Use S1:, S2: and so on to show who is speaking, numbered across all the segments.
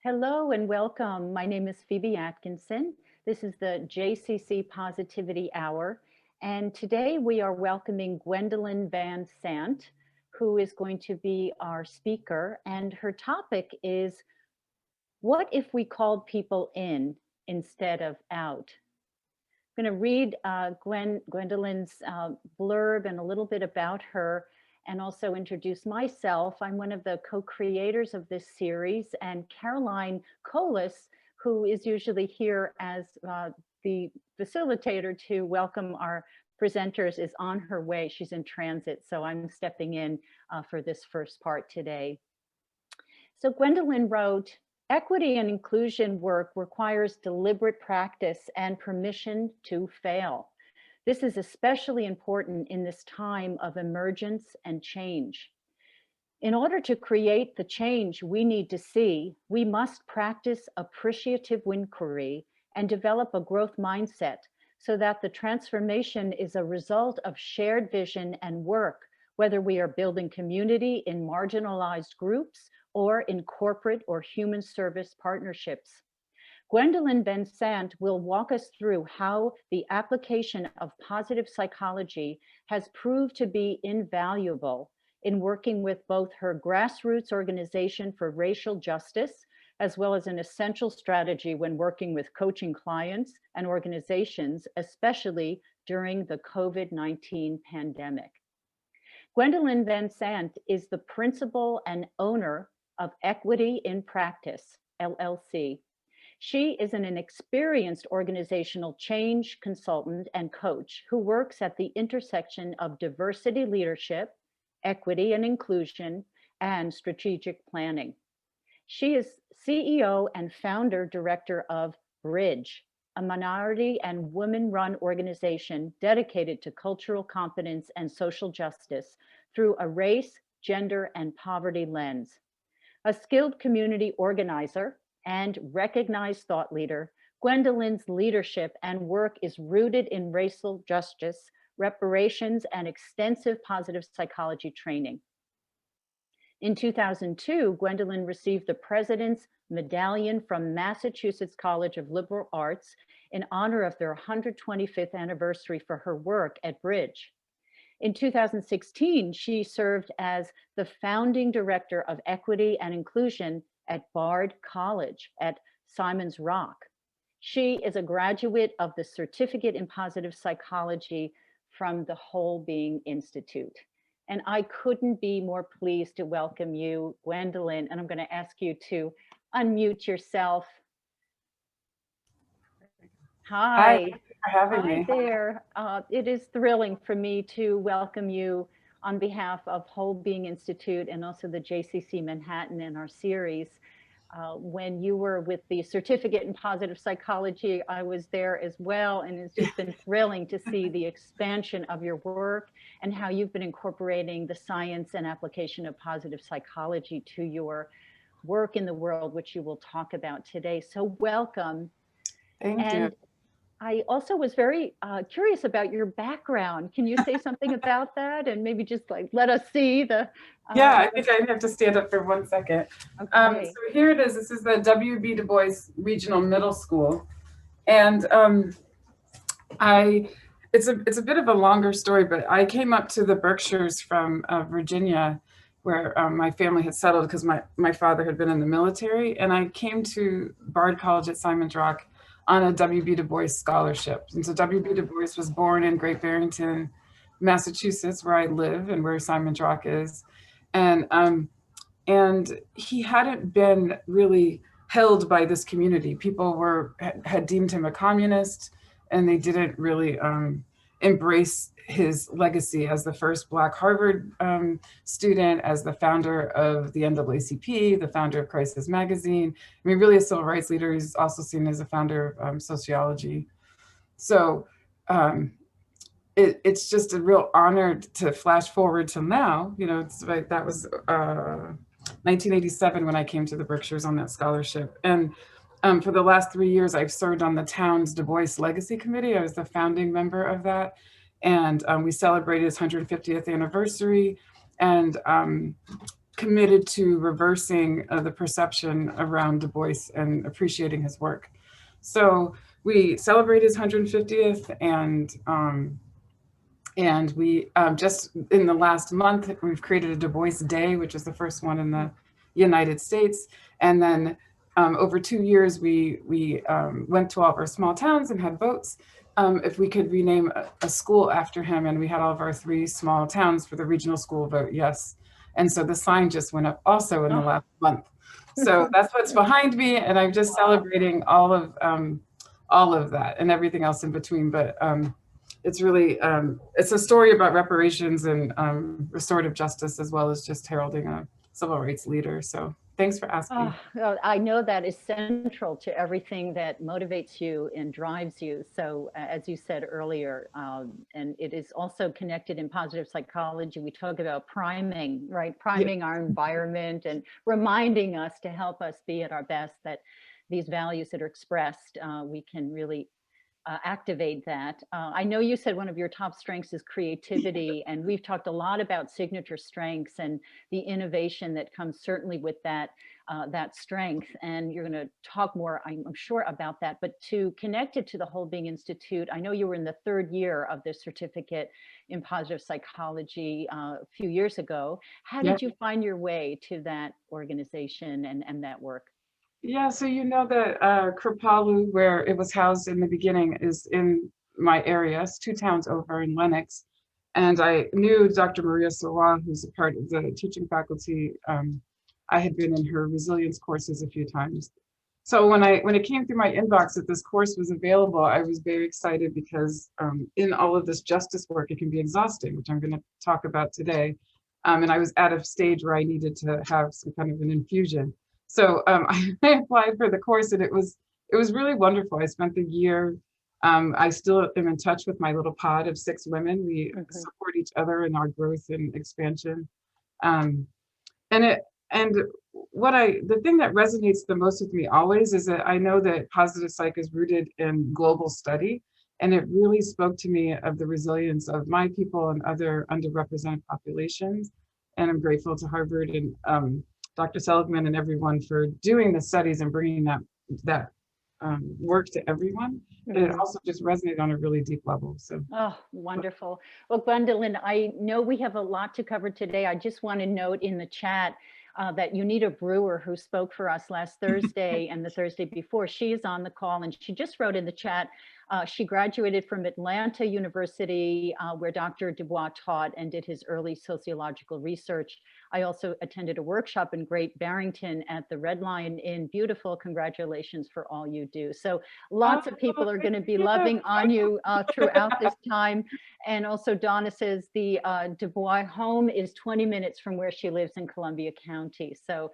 S1: Hello and welcome. My name is Phoebe Atkinson. This is the JCC Positivity Hour. And today we are welcoming Gwendolyn VanSant, who is going to be our speaker. And her topic is, what if we called people in instead of out? I'm going to read Gwendolyn's blurb and a little bit about her, and also introduce myself. I'm one of the co-creators of this series, and Caroline Colas, who is usually here as the facilitator to welcome our presenters, is on her way. She's in transit, so I'm stepping in for this first part today. So Gwendolyn wrote, "Equity and inclusion work requires deliberate practice and permission to fail. This is especially important in this time of emergence and change. In order to create the change we need to see, we must practice appreciative inquiry and develop a growth mindset so that the transformation is a result of shared vision and work, whether we are building community in marginalized groups or in corporate or human service partnerships." Gwendolyn VanSant will walk us through how the application of positive psychology has proved to be invaluable in working with both her grassroots organization for racial justice, as well as an essential strategy when working with coaching clients and organizations, especially during the COVID-19 pandemic. Gwendolyn VanSant is the principal and owner of Equity in Practice, LLC. She is an experienced organizational change consultant and coach who works at the intersection of diversity leadership, equity and inclusion, and strategic planning. She is CEO and founder director of Bridge, a minority and women-run organization dedicated to cultural competence and social justice through a race, gender, and poverty lens. A skilled community organizer and recognized thought leader, Gwendolyn's leadership and work is rooted in racial justice, reparations, and extensive positive psychology training. In 2002, Gwendolyn received the President's Medallion from Massachusetts College of Liberal Arts in honor of their 125th anniversary for her work at Bridge. In 2016, she served as the founding director of equity and inclusion at Bard College at Simon's Rock. She is a graduate of the Certificate in Positive Psychology from the Whole Being Institute. And I couldn't be more pleased to welcome you, Gwendolyn, and I'm going to ask you to unmute yourself. Hi.
S2: Thank you for having me.
S1: There. It is thrilling for me to welcome you on behalf of Whole Being Institute and also the JCC Manhattan in our series. When you were with the Certificate in Positive Psychology, I was there as well, and it's just been thrilling to see the expansion of your work and how you've been incorporating the science and application of positive psychology to your work in the world, which you will talk about today. So welcome.
S2: Thank you.
S1: I also was very curious about your background. Can you say something about that and maybe just like let us see the...
S2: Yeah, I think I have to stand up for 1 second.
S1: Okay.
S2: So here it is. This is the W.B. Du Bois Regional Middle School. And it's a bit of a longer story, but I came up to the Berkshires from Virginia, where my family had settled because my father had been in the military. And I came to Bard College at Simon's Rock on a W.B. Du Bois scholarship. And so W.B. Du Bois was born in Great Barrington, Massachusetts, where I live and where Simon's Rock is. And he hadn't been really held by this community. People had deemed him a communist, and they didn't really embrace his legacy as the first Black Harvard student, as the founder of the NAACP, the founder of Crisis Magazine. I mean, really a civil rights leader. He's also seen as a founder of sociology. So it's just a real honor to flash forward till now. You know, it's like that was 1987 when I came to the Berkshires on that scholarship. And for the last 3 years, I've served on the town's Du Bois Legacy Committee. I was the founding member of that. And we celebrated his 150th anniversary. And committed to reversing the perception around Du Bois and appreciating his work. So we celebrate his 150th, and we just in the last month, we've created a Du Bois Day, which is the first one in the United States. And then over 2 years, we went to all of our small towns and had votes if we could rename a school after him. And we had all of our 3 small towns for the regional school vote yes. And so the sign just went up also in the last month. So that's what's behind me. And I'm just celebrating all of that and everything else in between. But it's really, it's a story about reparations and restorative justice, as well as just heralding a civil rights leader. So thanks for asking.
S1: Well, I know that is central to everything that motivates you and drives you. So as you said earlier, and it is also connected in positive psychology, we talk about priming, right? Priming our environment and reminding us to help us be at our best, that these values that are expressed, we can really activate that. I know you said one of your top strengths is creativity, and we've talked a lot about signature strengths and the innovation that comes certainly with that that strength. And you're going to talk more, I'm sure, about that. But to connect it to the Whole Being Institute, I know you were in the 3rd year of this certificate in positive psychology a few years ago. How did you find your way to that organization and that work?
S2: Yeah, so you know that Kripalu, where it was housed in the beginning, is in my area. It's 2 towns over in Lenox. And I knew Dr. Maria Sawa, who's a part of the teaching faculty. I had been in her resilience courses a few times. So when it came through my inbox that this course was available, I was very excited because in all of this justice work, it can be exhausting, which I'm going to talk about today. And I was at a stage where I needed to have some kind of an infusion. So I applied for the course, and it was really wonderful. I spent the year. I still am in touch with my little pod of 6 women. We support each other in our growth and expansion. And the thing that resonates the most with me always is that I know that positive psych is rooted in global study, and it really spoke to me of the resilience of my people and other underrepresented populations. And I'm grateful to Harvard and Dr. Seligman and everyone for doing the studies and bringing that work to everyone. And it also just resonated on a really deep level. So,
S1: oh, wonderful. Well, Gwendolyn, I know we have a lot to cover today. I just want to note in the chat that Unita Brewer, who spoke for us last Thursday and the Thursday before, she is on the call, and she just wrote in the chat, she graduated from Atlanta University, where Dr. Dubois taught and did his early sociological research. I also attended a workshop in Great Barrington at the Red Lion Inn. Beautiful. Congratulations for all you do. So lots of people are going to be loving on you throughout this time. And also Donna says the Dubois home is 20 minutes from where she lives in Columbia County. So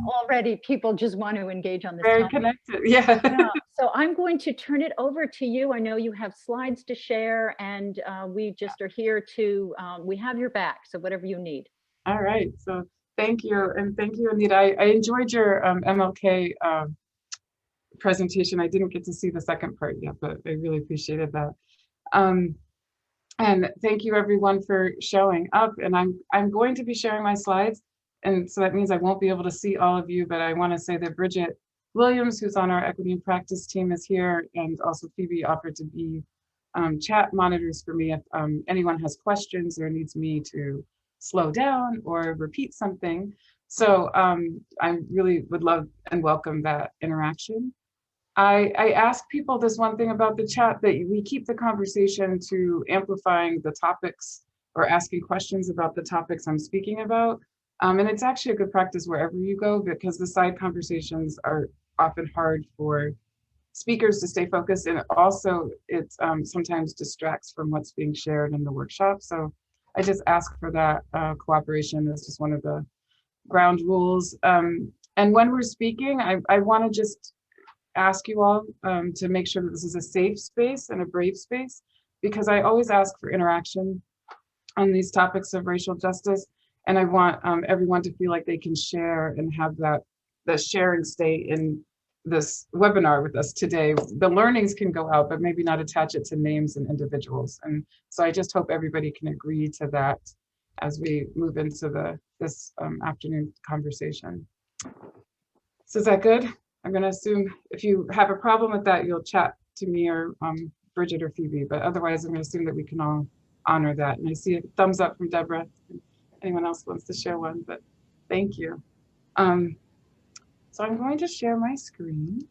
S1: already people just want to engage on this
S2: very
S1: topic.
S2: connected. Yeah.
S1: So I'm going to turn it over to you. I know you have slides to share, and we just are here to, we have your back. So whatever you need.
S2: All right. So thank you. And thank you, Anita. I enjoyed your MLK presentation. I didn't get to see the second part yet, but I really appreciated that. And thank you everyone for showing up. And I'm going to be sharing my slides. And so that means I won't be able to see all of you, but I want to say that Bridget Williams, who's on our equity and practice team, is here. And also Phoebe offered to be chat monitors for me if anyone has questions or needs me to slow down or repeat something. So I really would love and welcome that interaction. I ask people this one thing about the chat, that we keep the conversation to amplifying the topics or asking questions about the topics I'm speaking about. And it's actually a good practice wherever you go, because the side conversations are often hard for speakers to stay focused, and also it sometimes distracts from what's being shared in the workshop. So I just ask for that cooperation. That's just one of the ground rules. And when we're speaking, I want to just ask you all to make sure that this is a safe space and a brave space, because I always ask for interaction on these topics of racial justice. And I want everyone to feel like they can share and have that sharing stay in this webinar with us today. The learnings can go out, but maybe not attach it to names and individuals. And so I just hope everybody can agree to that as we move into this afternoon conversation. So is that good? I'm going to assume if you have a problem with that, you'll chat to me or Bridget or Phoebe, but otherwise I'm going to assume that we can all honor that. And I see a thumbs up from Deborah. Anyone else wants to share one, but thank you. So I'm going to share my screen.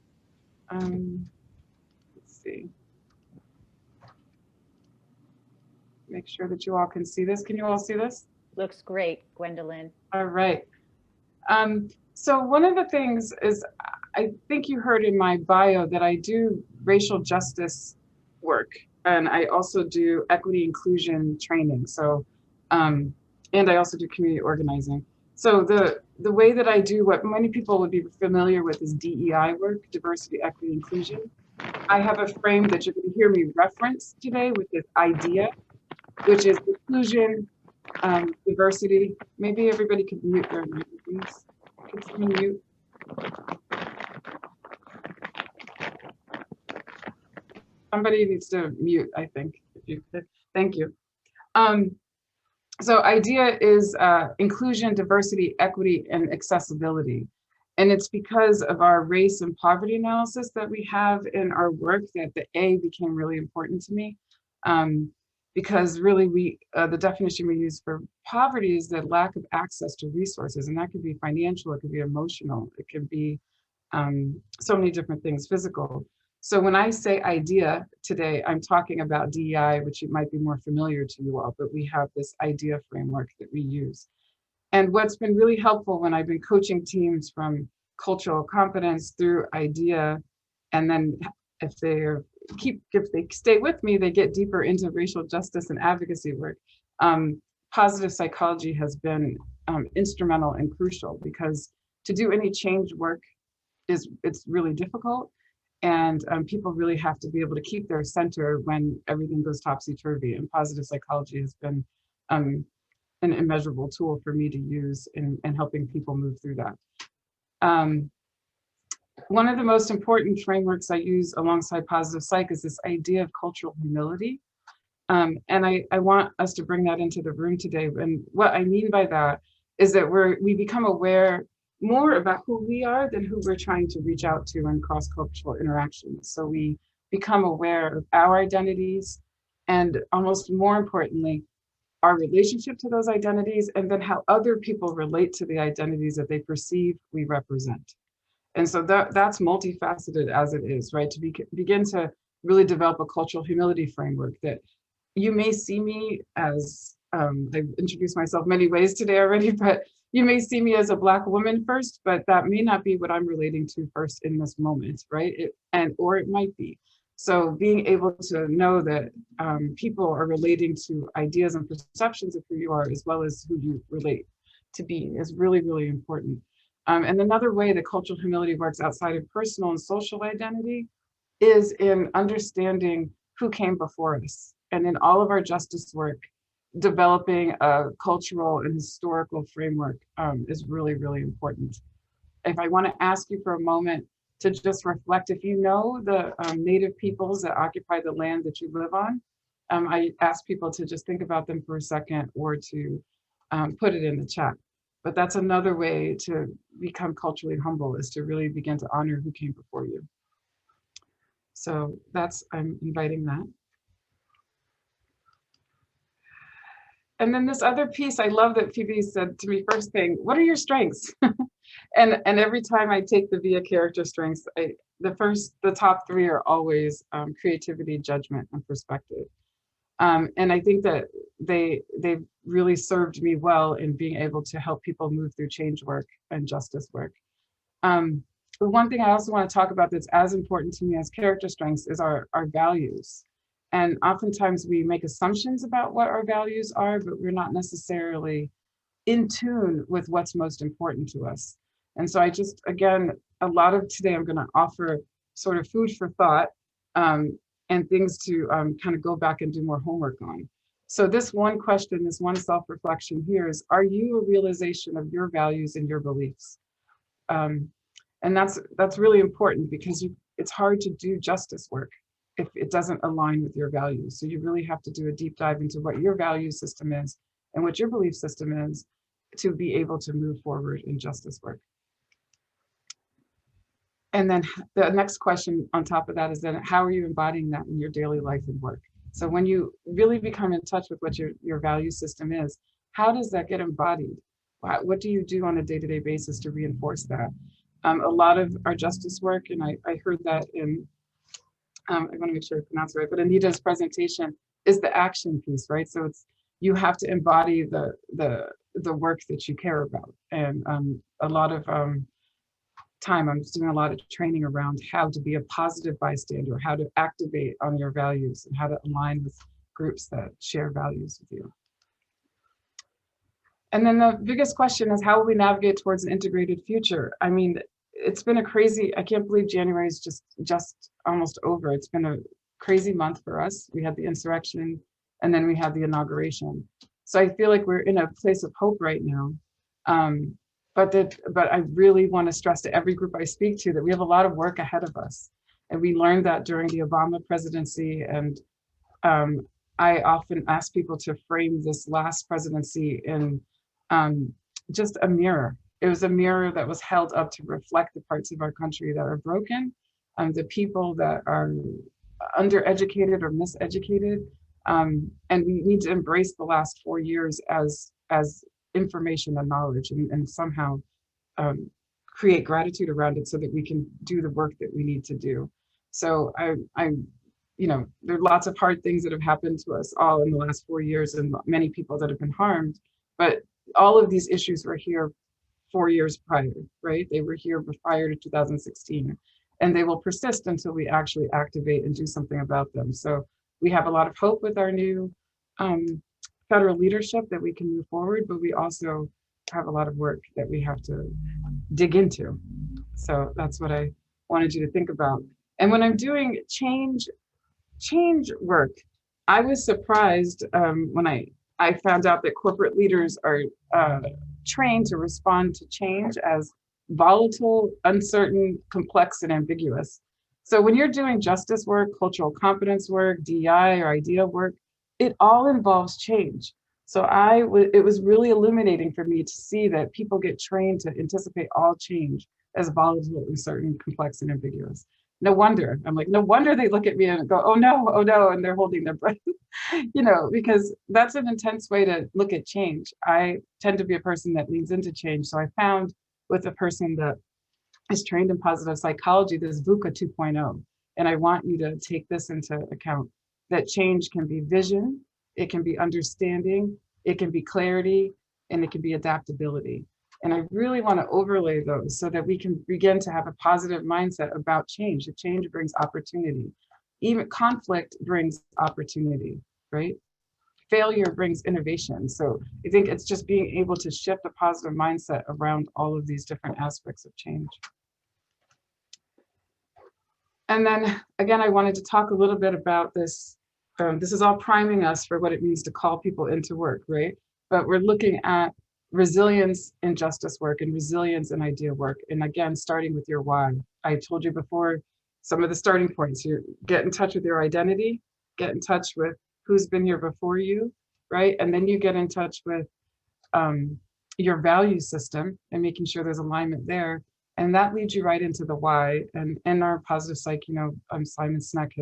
S2: Let's see. Make sure that you all can see this. Can you all see this?
S1: Looks great, Gwendolyn.
S2: All right. So one of the things is, I think you heard in my bio that I do racial justice work, and I also do equity inclusion training. So, and I also do community organizing. So the way that I do what many people would be familiar with is DEI work, diversity, equity, inclusion. I have a frame that you're going to hear me reference today with this idea, which is inclusion, diversity. Maybe everybody could mute their microphones. Could someone mute? Somebody needs to mute, I think, if you could. Thank you. So idea is inclusion, diversity, equity, and accessibility. And it's because of our race and poverty analysis that we have in our work that the A became really important to me. Because really the definition we use for poverty is the lack of access to resources, and that could be financial, it could be emotional, it could be so many different things, physical. So when I say idea today, I'm talking about DEI, which it might be more familiar to you all, but we have this idea framework that we use. And what's been really helpful when I've been coaching teams from cultural competence through idea, and then if they stay with me, they get deeper into racial justice and advocacy work. Positive psychology has been instrumental and crucial, because to do any change work it's really difficult, and people really have to be able to keep their center when everything goes topsy-turvy. And positive psychology has been an immeasurable tool for me to use in helping people move through that. One of the most important frameworks I use alongside positive psych is this idea of cultural humility. And I want us to bring that into the room today. And what I mean by that is that we become aware more about who we are than who we're trying to reach out to in cross-cultural interactions. So we become aware of our identities, and almost more importantly, our relationship to those identities, and then how other people relate to the identities that they perceive we represent. And so that's multifaceted as it is, right? To begin to really develop a cultural humility framework that you may see me as, I've introduced myself many ways today already, but you may see me as a Black woman first, but that may not be what I'm relating to first in this moment, right? Or it might be. So being able to know that people are relating to ideas and perceptions of who you are, as well as who you relate to be, is really, really important. And another way that cultural humility works outside of personal and social identity is in understanding who came before us. And in all of our justice work, developing a cultural and historical framework is really, really important. If I want to ask you for a moment to just reflect, if you know the native peoples that occupy the land that you live on, I ask people to just think about them for a second, or to put it in the chat. But that's another way to become culturally humble, is to really begin to honor who came before you. So I'm inviting that. And then this other piece, I love that Phoebe said to me first thing, what are your strengths? and every time I take the VIA character strengths, the top three are always creativity, judgment, and perspective. And I think that they've really served me well in being able to help people move through change work and justice work. But one thing I also want to talk about that's as important to me as character strengths is our values. And oftentimes we make assumptions about what our values are, but we're not necessarily in tune with what's most important to us. And so again, a lot of today I'm going to offer sort of food for thought and things to kind of go back and do more homework on. So this one question, this one self-reflection here is, are you a realization of your values and your beliefs? And that's really important, because it's hard to do justice work if it doesn't align with your values. So you really have to do a deep dive into what your value system is and what your belief system is to be able to move forward in justice work. And then the next question on top of that is then how are you embodying that in your daily life and work? So when you really become in touch with what your value system is, how does that get embodied? What do you do on a day-to-day basis to reinforce that? A lot of our justice work, and I heard that in, I want to make sure I pronounce it right, but Anita's presentation is the action piece, right? So it's, you have to embody the work that you care about. And a lot of time I'm just doing a lot of training around how to be a positive bystander, how to activate on your values, and how to align with groups that share values with you. And then the biggest question is, how will we navigate towards an integrated future? I mean, it's been a crazy, I can't believe January is just almost over. It's been a crazy month for us. We had the insurrection, and then we had the inauguration. So I feel like we're in a place of hope right now. But I really want to stress to every group I speak to that we have a lot of work ahead of us. And we learned that during the Obama presidency. And I often ask people to frame this last presidency in just a mirror. It was a mirror that was held up to reflect the parts of our country that are broken, the people that are undereducated or miseducated. And we need to embrace the last 4 years as information and knowledge, and somehow create gratitude around it so that we can do the work that we need to do. So you know, there are lots of hard things that have happened to us all in the last 4 years, and many people that have been harmed, but all of these issues were here 4 years prior, right? They were here prior to 2016, and they will persist until we actually activate and do something about them. So we have a lot of hope with our new federal leadership that we can move forward, but we also have a lot of work that we have to dig into. So that's what I wanted you to think about. And when I'm doing change work, I was surprised when I found out that corporate leaders are trained to respond to change as volatile, uncertain, complex, and ambiguous. So when you're doing justice work, cultural competence work, DEI or IDEA work, it all involves change. So it was really illuminating for me to see that people get trained to anticipate all change as volatile, uncertain, complex, and ambiguous. No wonder, I'm like, no wonder they look at me and go, oh no, and they're holding their breath, you know, because that's an intense way to look at change. I tend to be a person that leans into change. So I found with a person that is trained in positive psychology, this VUCA 2.0. And I want you to take this into account, that change can be vision, it can be understanding, it can be clarity, and it can be adaptability. And I really want to overlay those so that we can begin to have a positive mindset about change. The change brings opportunity. Even conflict brings opportunity, right? Failure brings innovation. So I think it's just being able to shift a positive mindset around all of these different aspects of change. And then again, I wanted to talk a little bit about this. This is all priming us for what it means to call people into work, right? But we're looking at resilience in justice work and resilience in idea work. And again, starting with your why. I told you before, some of the starting points. You get in touch with your identity, get in touch with who's been here before you, right? And then you get in touch with your value system and making sure there's alignment there. And that leads you right into the why. And in our positive psych, you know, Simon Sinek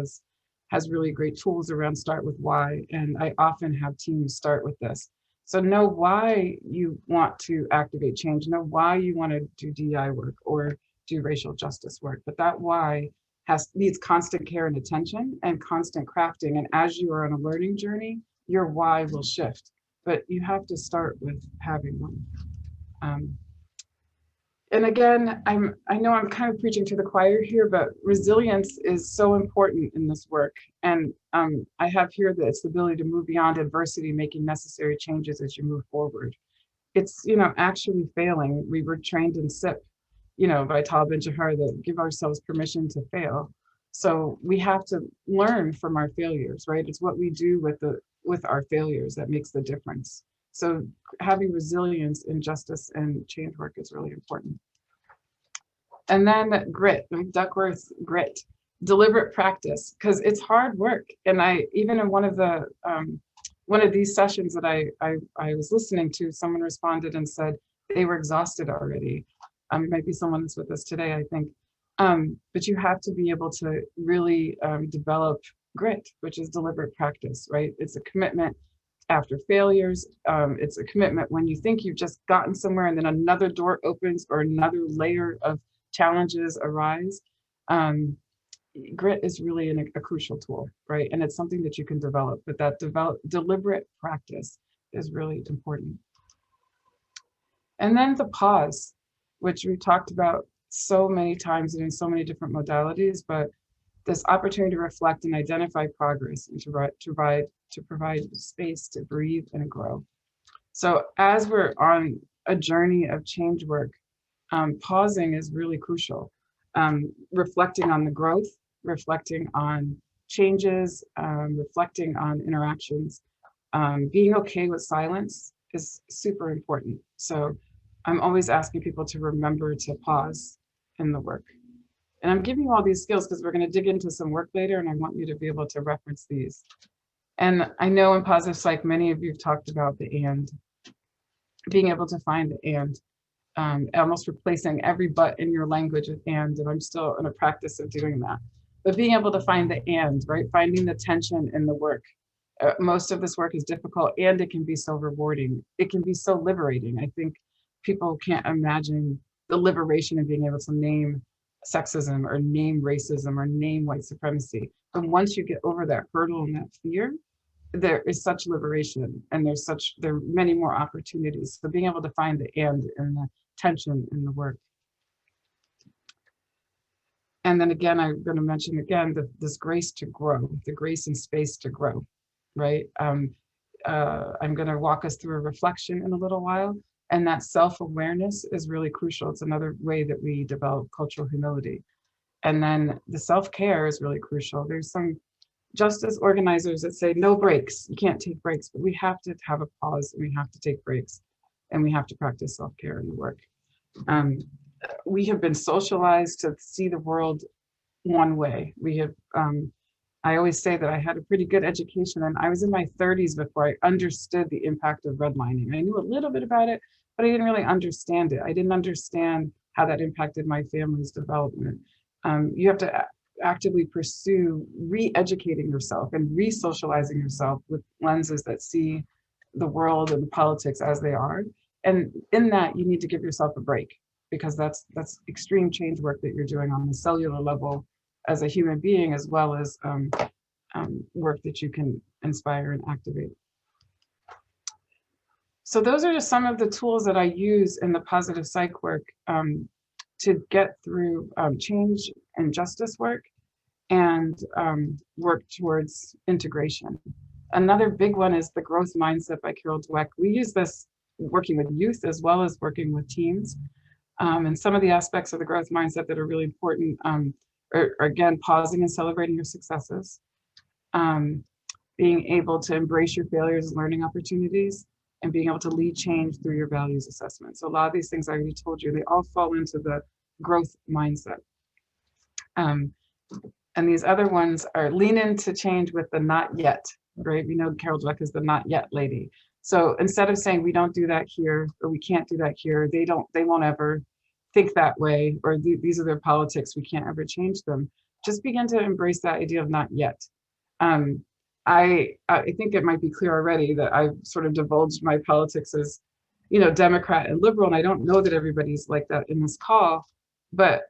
S2: has really great tools around start with why. And I often have teams start with this. So know why you want to activate change, know why you want to do DEI work or do racial justice work. But that why needs constant care and attention and constant crafting. And as you are on a learning journey, your why will shift. But you have to start with having one. And again, I know I'm kind of preaching to the choir here, but resilience is so important in this work. And I have here that it's the ability to move beyond adversity, making necessary changes as you move forward. It's, you know, actually failing. We were trained in SIP, you know, by Tal Ben-Shahar, that give ourselves permission to fail. So we have to learn from our failures, right? It's what we do with our failures that makes the difference. So having resilience in justice and change work is really important. And then grit, like Duckworth's grit, deliberate practice, because it's hard work. And even in one of the one of these sessions that I was listening to, someone responded and said they were exhausted already. It might be someone that's with us today, I think. But you have to be able to really develop grit, which is deliberate practice, right? It's a commitment after failures. It's a commitment when you think you've just gotten somewhere and then another door opens or another layer of challenges arise. Grit is really a crucial tool, right? And it's something that you can develop, but that deliberate practice is really important. And then the pause, which we talked about so many times and in so many different modalities, but this opportunity to reflect and identify progress and to provide space to breathe and grow. So as we're on a journey of change work, pausing is really crucial. Reflecting on the growth, reflecting on changes, reflecting on interactions, being okay with silence is super important. So I'm always asking people to remember to pause in the work. And I'm giving you all these skills because we're going to dig into some work later, and I want you to be able to reference these. And I know in positive psych, many of you have talked about the and, being able to find the and, almost replacing every but in your language with and I'm still in a practice of doing that. But being able to find the and, right? Finding the tension in the work. Most of this work is difficult and it can be so rewarding. It can be so liberating. I think people can't imagine the liberation of being able to name sexism or name racism or name white supremacy. And once you get over that hurdle and that fear, there is such liberation and there are many more opportunities. So being able to find the and the tension in the work. And then again, I'm going to mention again this grace to grow, the grace and space to grow, right? I'm going to walk us through a reflection in a little while. And that self-awareness is really crucial. It's another way that we develop cultural humility. And then the self-care is really crucial. There's some justice organizers that say no breaks, you can't take breaks, but we have to have a pause and we have to take breaks and we have to practice self-care in the work. We have been socialized to see the world one way. We have, I always say that I had a pretty good education and I was in my 30s before I understood the impact of redlining. I knew a little bit about it, but I didn't really understand it. I didn't understand how that impacted my family's development. You have to actively pursue re-educating yourself and re-socializing yourself with lenses that see the world and the politics as they are. And in that, you need to give yourself a break because that's extreme change work that you're doing on the cellular level as a human being, as well as work that you can inspire and activate. So those are just some of the tools that I use in the positive psych work to get through change and justice work and work towards integration. Another big one is the growth mindset by Carol Dweck. We use this working with youth as well as working with teens. And some of the aspects of the growth mindset that are really important are again, pausing and celebrating your successes, being able to embrace your failures and learning opportunities, and being able to lead change through your values assessment. So a lot of these things I already told you, they all fall into the growth mindset. And these other ones are lean into change with the not yet, right? We know Carol Dweck is the not yet lady. So instead of saying we don't do that here or we can't do that here, they won't ever think that way, or these are their politics, we can't ever change them. Just begin to embrace that idea of not yet. I think it might be clear already that I've sort of divulged my politics as, you know, Democrat and liberal, and I don't know that everybody's like that in this call, but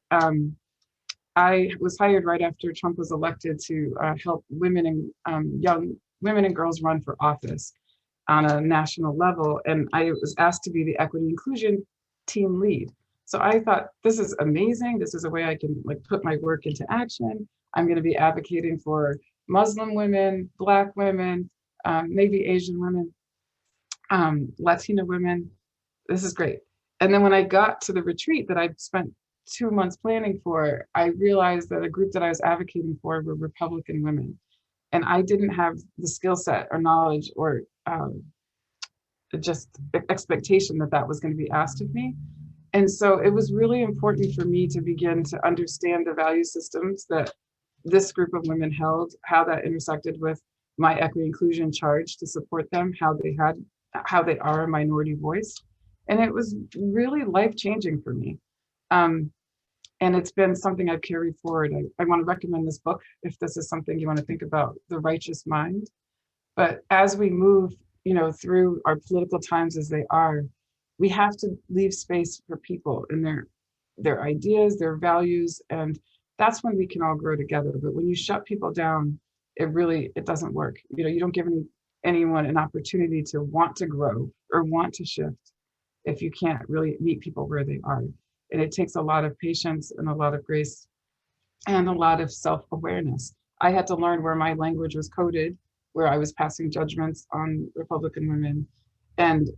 S2: I was hired right after Trump was elected to help women and young women and girls run for office on a national level, and I was asked to be the equity inclusion team lead. So I thought, this is amazing. This is a way I can like put my work into action. I'm going to be advocating for Muslim women, Black women, maybe Asian women, Latina women. This is great. And then when I got to the retreat that I spent 2 months planning for, I realized that a group that I was advocating for were Republican women. And I didn't have the skill set or knowledge or just expectation that that was going to be asked of me. And so it was really important for me to begin to understand the value systems that this group of women held, how that intersected with my equity inclusion charge to support them, how they are a minority voice. And it was really life-changing for me. And it's been something I've carried forward. I want to recommend this book if this is something you want to think about, The Righteous Mind. But as we move, through our political times as they are, we have to leave space for people and their ideas, their values, and that's when we can all grow together. But when you shut people down, it doesn't work. You don't give anyone an opportunity to want to grow or want to shift if you can't really meet people where they are. And it takes a lot of patience and a lot of grace and a lot of self-awareness. I had to learn where my language was coded, where I was passing judgments on Republican women. And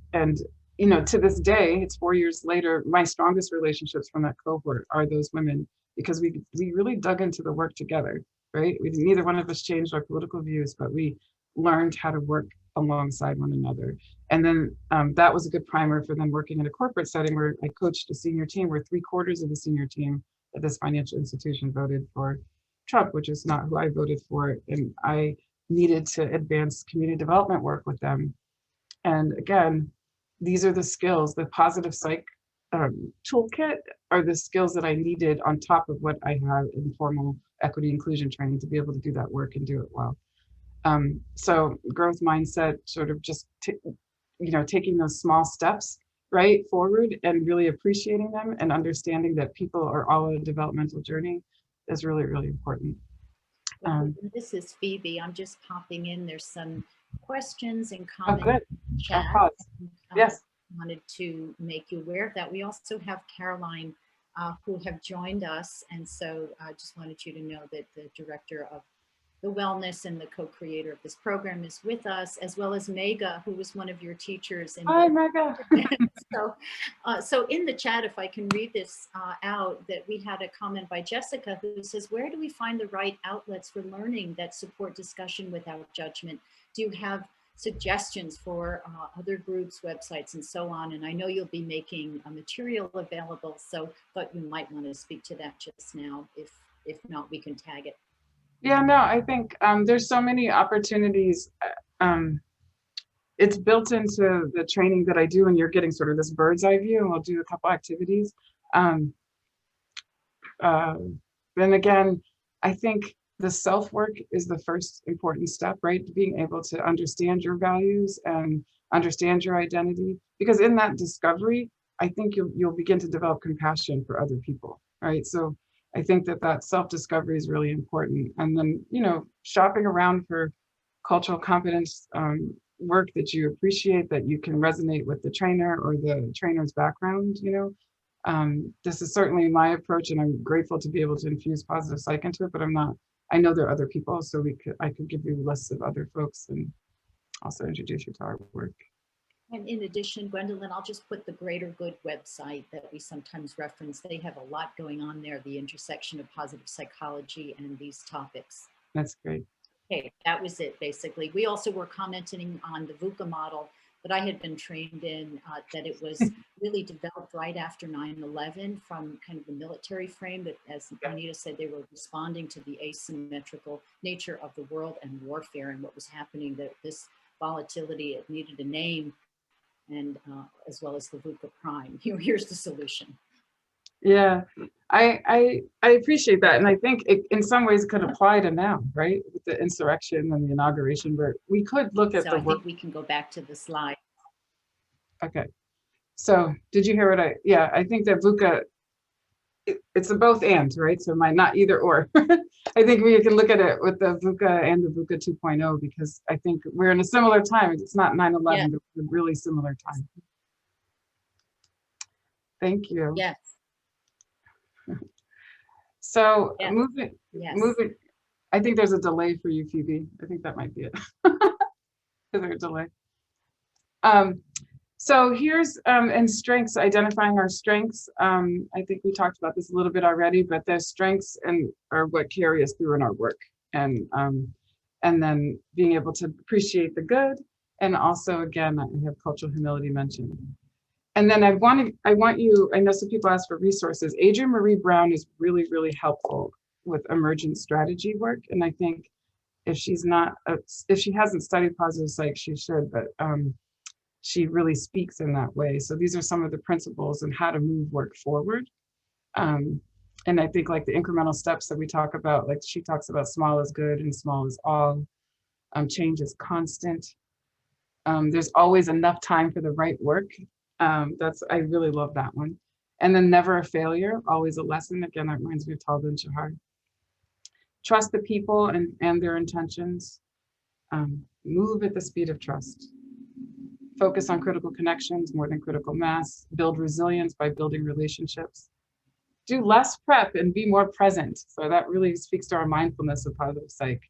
S2: to this day, it's 4 years later, my strongest relationships from that cohort are those women, because we really dug into the work together, right? Neither one of us changed our political views, but we learned how to work alongside one another. And then that was a good primer for them working in a corporate setting where I coached a senior team where 3/4 of the senior team at this financial institution voted for Trump, which is not who I voted for. And I needed to advance community development work with them. And again, these are the skills, the positive psych toolkit are the skills that I needed on top of what I have in formal equity inclusion training to be able to do that work and do it well. So growth mindset, sort of just, taking those small steps right forward and really appreciating them and understanding that people are all on a developmental journey is really, really important.
S1: This is Phoebe. I'm just popping in. There's some questions and
S2: Oh,
S1: comments
S2: good.
S1: in the chat.
S2: Yes.
S1: Wanted to make you aware of that. We also have Caroline who have joined us. And so I just wanted you to know that the director of the wellness and the co-creator of this program is with us, as well as Mega, who was one of your teachers.
S2: Hi, Mega.
S1: So in the chat, if I can read this out, that we had a comment by Jessica who says, where do we find the right outlets for learning that support discussion without judgment? Do you have suggestions for other groups, websites, and so on? And I know you'll be making material available, but you might want to speak to that just now. If not, we can tag it.
S2: Yeah, no, I think there's so many opportunities. It's built into the training that I do, and you're getting sort of this bird's eye view, and we'll do a couple activities. Then again, I think the self-work is the first important step, right? Being able to understand your values and understand your identity, because in that discovery, I think you'll begin to develop compassion for other people, right? So I think that self-discovery is really important. And then, shopping around for cultural competence work that you appreciate, that you can resonate with the trainer or the trainer's background, this is certainly my approach, and I'm grateful to be able to infuse positive psych into it, but I know there are other people, so I could give you lists of other folks and also introduce you to our work.
S1: And in addition, Gwendolyn, I'll just put the Greater Good website that we sometimes reference. They have a lot going on there, the intersection of positive psychology and these topics.
S2: That's great.
S1: Okay, that was it, basically. We also were commenting on the VUCA model that I had been trained in, that it was really developed right after 9/11 from kind of the military frame, but as Anita said, they were responding to the asymmetrical nature of the world and warfare and what was happening, that this volatility, it needed a name, and as well as the VUCA prime. Here's the solution.
S2: Yeah, I appreciate that. And I think it, in some ways, could apply to now, right? With the insurrection and the inauguration, where we could look at the work.
S1: I think we can go back to the slide.
S2: Okay. So did you hear what I think that VUCA, it's a both and, right? So not either or. I think we can look at it with the VUCA and the VUCA 2.0, because I think we're in a similar time. It's not 9/11, yeah, but it's a really similar time. Thank you.
S1: Yes.
S2: So yes. moving. I think there's a delay for you, Phoebe. I think that might be it. Is there a delay? So here's and strengths, identifying our strengths. I think we talked about this a little bit already, but the strengths are what carry us through in our work, and then being able to appreciate the good, and also again, I have cultural humility mentioned. And then I want you, I know some people ask for resources. Adrienne Marie Brown is really, really helpful with emergent strategy work. And I think if she's not, if she hasn't studied positive psych, she should, but she really speaks in that way. So these are some of the principles and how to move work forward. And I think like the incremental steps that we talk about, like she talks about small is good and small is all, change is constant. There's always enough time for the right work. I really love that one. And then never a failure, always a lesson. Again, that reminds me of Tal Ben-Shahar. Trust the people and their intentions. Move at the speed of trust. Focus on critical connections more than critical mass. Build resilience by building relationships. Do less prep and be more present. So that really speaks to our mindfulness of positive psych.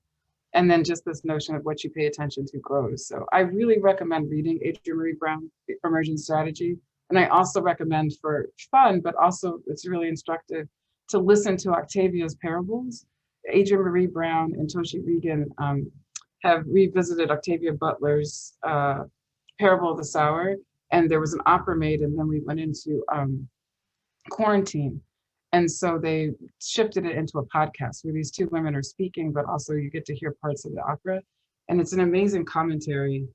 S2: And then just this notion of what you pay attention to grows. So I really recommend reading Adrienne Maree Brown, Emergent Strategy. And I also recommend for fun, but also it's really instructive to listen to Octavia's parables. Adrienne Maree Brown and Toshi Regan have revisited Octavia Butler's Parable of the Sower. And there was an opera made, and then we went into quarantine. And so they shifted it into a podcast where these two women are speaking, but also you get to hear parts of the opera. And it's an amazing commentary.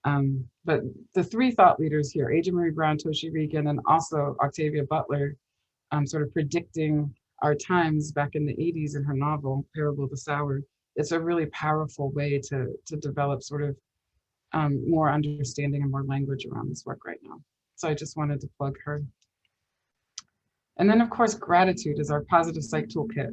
S2: But the three thought leaders here, Adrienne Maree Brown, Toshi Regan, and also Octavia Butler, sort of predicting our times back in the 80s in her novel, Parable of the Sower. It's a really powerful way to develop sort of more understanding and more language around this work right now. So I just wanted to plug her. And then, of course, gratitude is our positive psych toolkit.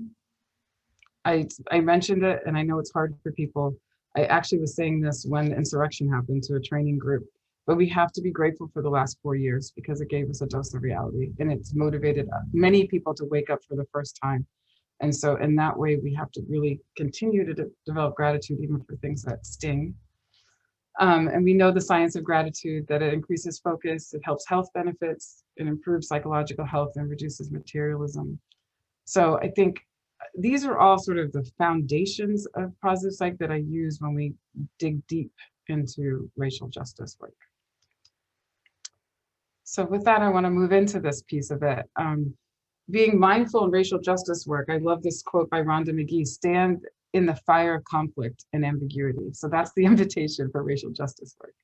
S2: I mentioned it, and I know it's hard for people. I actually was saying this when insurrection happened to a training group, but we have to be grateful for the last 4 years because it gave us a dose of reality, and it's motivated many people to wake up for the first time. And so in that way, we have to really continue to develop gratitude even for things that sting. And we know the science of gratitude, that it increases focus, it helps health benefits, it improves psychological health and reduces materialism. So I think these are all sort of the foundations of positive psych that I use when we dig deep into racial justice work. So with that, I want to move into this piece of it. Being mindful in racial justice work, I love this quote by Rhonda McGee, stand in the fire of conflict and ambiguity. So that's the invitation for racial justice work,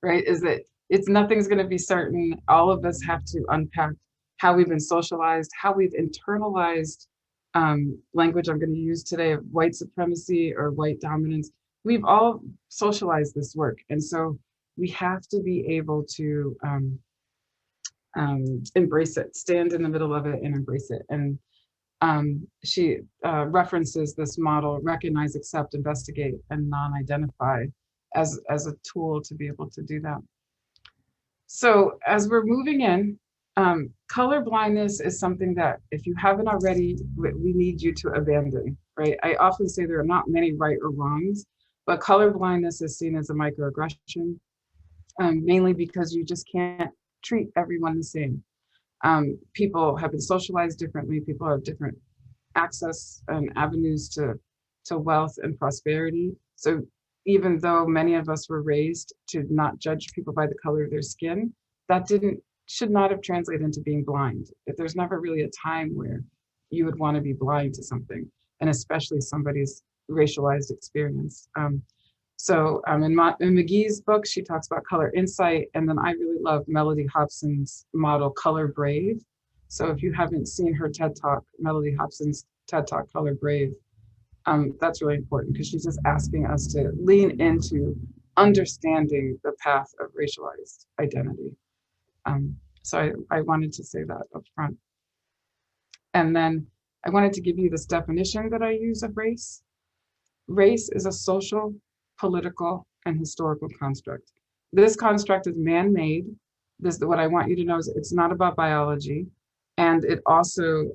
S2: right? Is that nothing's going to be certain. All of us have to unpack how we've been socialized, how we've internalized language I'm going to use today of white supremacy or white dominance. We've all socialized this work. And so we have to be able to embrace it, stand in the middle of it and embrace it. And she references this model, recognize, accept, investigate, and non-identify as a tool to be able to do that. So as we're moving in, color blindness is something that if you haven't already, we need you to abandon, right? I often say there are not many right or wrongs, but color blindness is seen as a microaggression, mainly because you just can't treat everyone the same. People have been socialized differently. People have different access and avenues to wealth and prosperity. So even though many of us were raised to not judge people by the color of their skin, that should not have translated into being blind. If there's never really a time where you would want to be blind to something, and especially somebody's racialized experience. So in McGee's book, she talks about color insight, and then I really love Melody Hobson's model, Color Brave. So if you haven't seen her TED Talk, Melody Hobson's TED Talk, Color Brave, that's really important because she's just asking us to lean into understanding the path of racialized identity. So I wanted to say that up front. And then I wanted to give you this definition that I use of race. Race is a social, political, and historical construct. This construct is man-made. What I want you to know is it's not about biology. And it also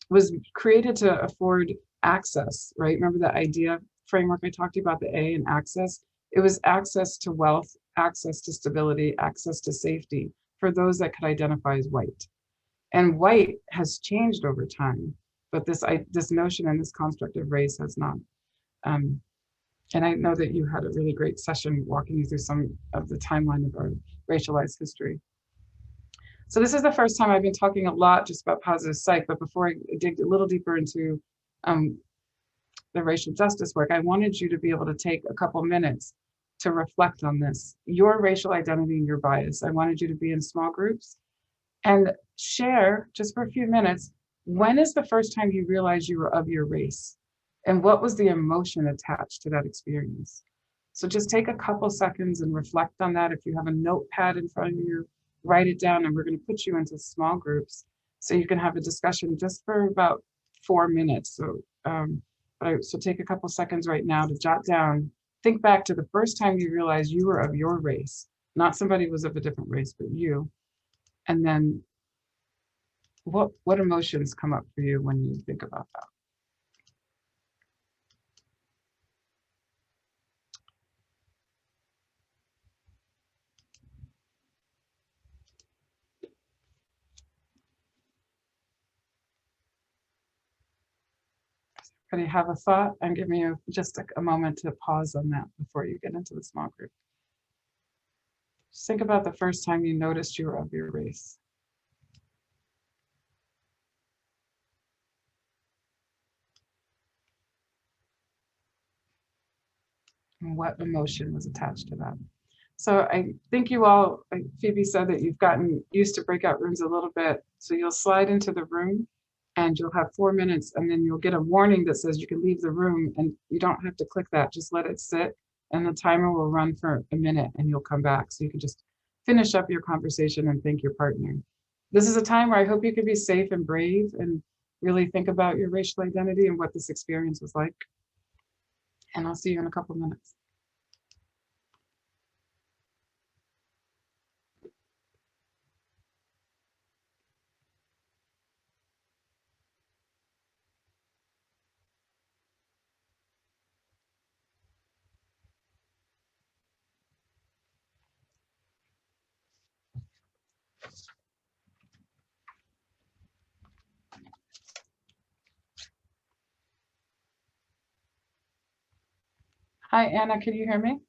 S2: was created to afford access, right? Remember that idea framework I talked to you about, the A and access? It was access to wealth, access to stability, access to safety for those that could identify as white. And white has changed over time, but this notion and this construct of race has not. And I know that you had a really great session walking you through some of the timeline of our racialized history. So this is the first time I've been talking a lot just about positive psych, but before I dig a little deeper into the racial justice work, I wanted you to be able to take a couple minutes to reflect on this, your racial identity and your bias. I wanted you to be in small groups and share just for a few minutes, when is the first time you realized you were of your race? And what was the emotion attached to that experience? So just take a couple seconds and reflect on that. If you have a notepad in front of you, write it down, and we're going to put you into small groups so you can have a discussion just for about 4 minutes. So take a couple seconds right now to jot down, think back to the first time you realized you were of your race, not somebody who was of a different race, but you. And then what emotions come up for you when you think about that? Everybody have a thought? And give me just a moment to pause on that before you get into the small group. Just think about the first time you noticed you were of your race. And what emotion was attached to that? So I think you all, like Phoebe said, that you've gotten used to breakout rooms a little bit. So you'll slide into the room and you'll have 4 minutes, and then you'll get a warning that says you can leave the room, and you don't have to click that, just let it sit, and the timer will run for a minute and you'll come back. So you can just finish up your conversation and thank your partner. This is a time where I hope you can be safe and brave and really think about your racial identity and what this experience was like. And I'll see you in a couple minutes. Hi, Anna, can you hear me?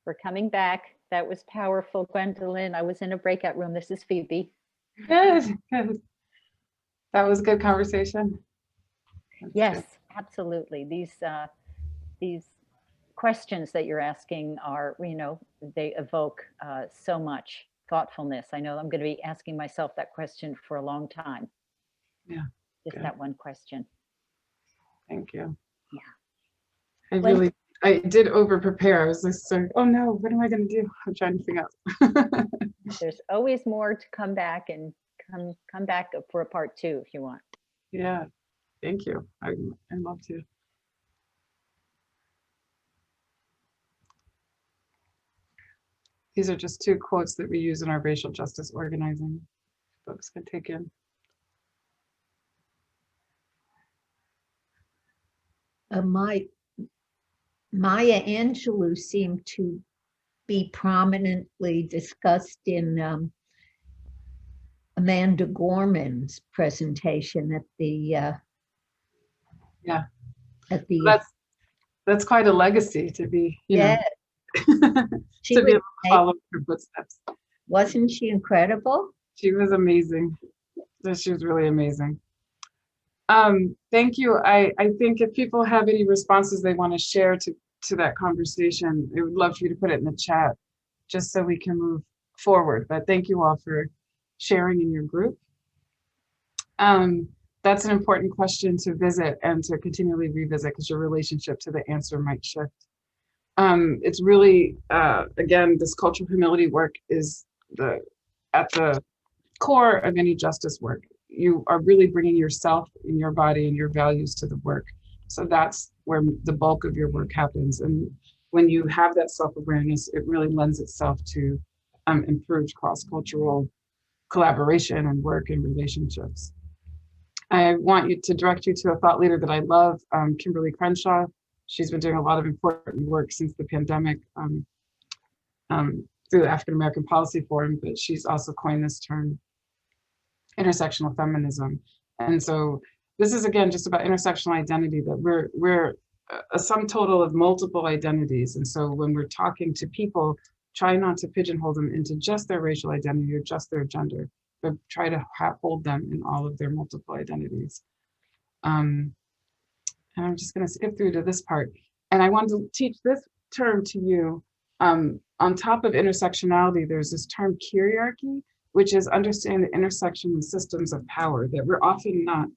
S1: We're coming back. That was powerful, Gwendolyn. I was in a breakout room. This is Phoebe.
S2: Good, good. That was a good conversation. That's
S1: Yes,
S2: good.
S1: absolutely. These questions that you're asking are, they evoke so much thoughtfulness. I know I'm going to be asking myself that question for a long time.
S2: Yeah.
S1: Just
S2: good.
S1: that one question.
S2: Thank you.
S1: Yeah.
S2: I did over prepare. I was just like, oh no, what am I going to do? I'm trying to figure out.
S1: There's always more to come back and come back for a part 2 if you want.
S2: Yeah, thank you. I'd love to. These are just 2 quotes that we use in our racial justice organizing. Folks can take in.
S3: Maya Angelou seemed to be prominently discussed in Amanda Gorman's presentation at the
S2: Yeah,
S3: at the
S2: that's quite a legacy to be,
S3: yeah.
S2: to be able to follow her footsteps.
S3: Wasn't she incredible?
S2: She was amazing. She was really amazing. Thank you. I think if people have any responses they want to share to that conversation, I would love for you to put it in the chat just so we can move forward. But thank you all for sharing in your group. That's an important question to visit and to continually revisit because your relationship to the answer might shift. It's really, again, this cultural humility work is at the core of any justice work. You are really bringing yourself and your body and your values to the work. So that's where the bulk of your work happens. And when you have that self-awareness, it really lends itself to improved cross-cultural collaboration and work and relationships. I want you to direct you to a thought leader that I love, Kimberly Crenshaw. She's been doing a lot of important work since the pandemic through the African American Policy Forum, but she's also coined this term, intersectional feminism. And so this is, again, just about intersectional identity, that we're a sum total of multiple identities. And so when we're talking to people, try not to pigeonhole them into just their racial identity or just their gender, but try to hold them in all of their multiple identities. And I'm just going to skip through to this part. And I wanted to teach this term to you. On top of intersectionality, there's this term kyriarchy, which is understanding the intersection of systems of power, that we're often not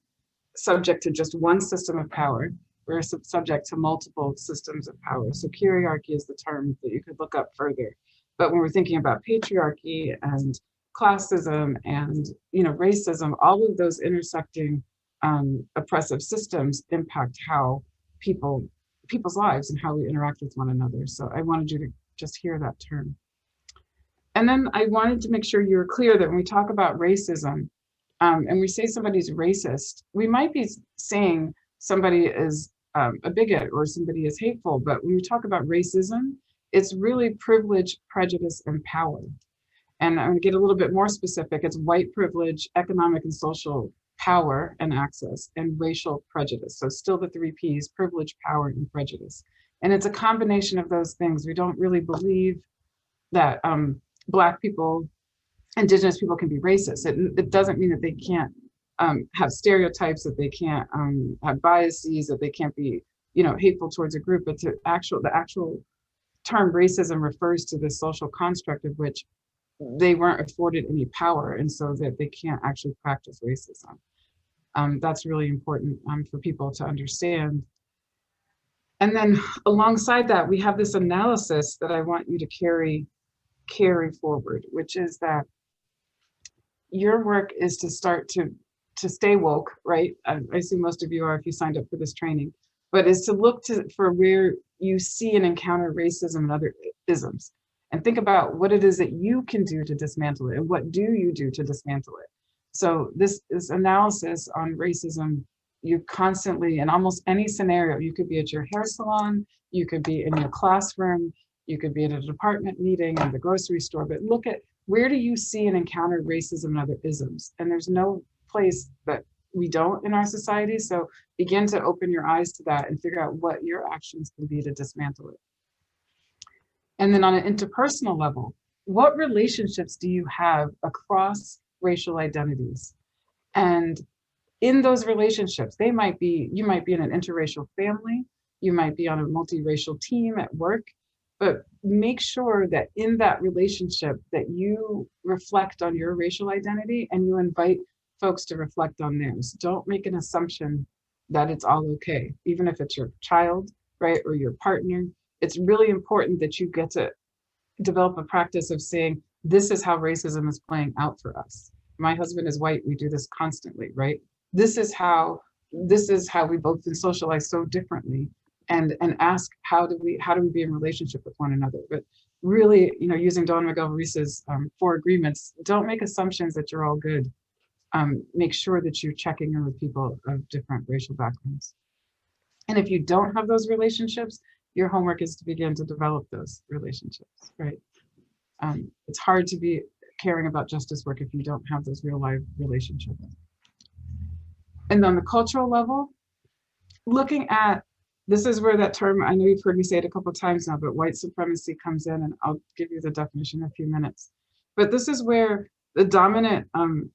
S2: subject to just one system of power. We're subject to multiple systems of power. So kyriarchy is the term that you could look up further. But when we're thinking about patriarchy and classism and racism, all of those intersecting oppressive systems impact how people's lives and how we interact with one another. So I wanted you to just hear that term. And then I wanted to make sure you're clear that when we talk about racism and we say somebody's racist, we might be saying somebody is a bigot or somebody is hateful, but when we talk about racism, it's really privilege, prejudice, and power. And I'm going to get a little bit more specific. It's white privilege, economic and social power and access, and racial prejudice. So still the 3 Ps, privilege, power, and prejudice. And it's a combination of those things. We don't really believe that Black people, Indigenous people can be racist. It doesn't mean that they can't have stereotypes, that they can't have biases, that they can't be hateful towards a group, but the actual term racism refers to this social construct of which they weren't afforded any power, and so that they can't actually practice racism. That's really important for people to understand. And then alongside that, we have this analysis that I want you to carry forward, which is that your work is to start to stay woke, right? I assume most of you are if you signed up for this training, but is to look for where you see and encounter racism and other isms, and think about what it is that you can do to dismantle it, and what do you do to dismantle it. So this analysis on racism, you constantly, in almost any scenario, you could be at your hair salon, you could be in your classroom, you could be at a department meeting, in the grocery store, but look at where do you see and encounter racism and other isms? And there's no place that we don't in our society. So begin to open your eyes to that and figure out what your actions can be to dismantle it. And then on an interpersonal level, what relationships do you have across racial identities? And in those relationships, you might be in an interracial family, you might be on a multiracial team at work, but make sure that in that relationship that you reflect on your racial identity and you invite folks to reflect on theirs. Don't make an assumption that it's all okay, even if it's your child, right, or your partner. It's really important that you get to develop a practice of saying, this is how racism is playing out for us. My husband is white, we do this constantly, right? This is how we've both been socialized so differently, and ask how do we be in relationship with one another. But really, using Don Miguel Ruiz's 4 agreements, don't make assumptions that you're all good. Make sure that you're checking in with people of different racial backgrounds. And if you don't have those relationships, your homework is to begin to develop those relationships, right? It's hard to be caring about justice work if you don't have those real life relationships. And on the cultural level, looking at, this is where that term, I know you've heard me say it a couple of times now, but white supremacy comes in, and I'll give you the definition in a few minutes. But this is where the dominant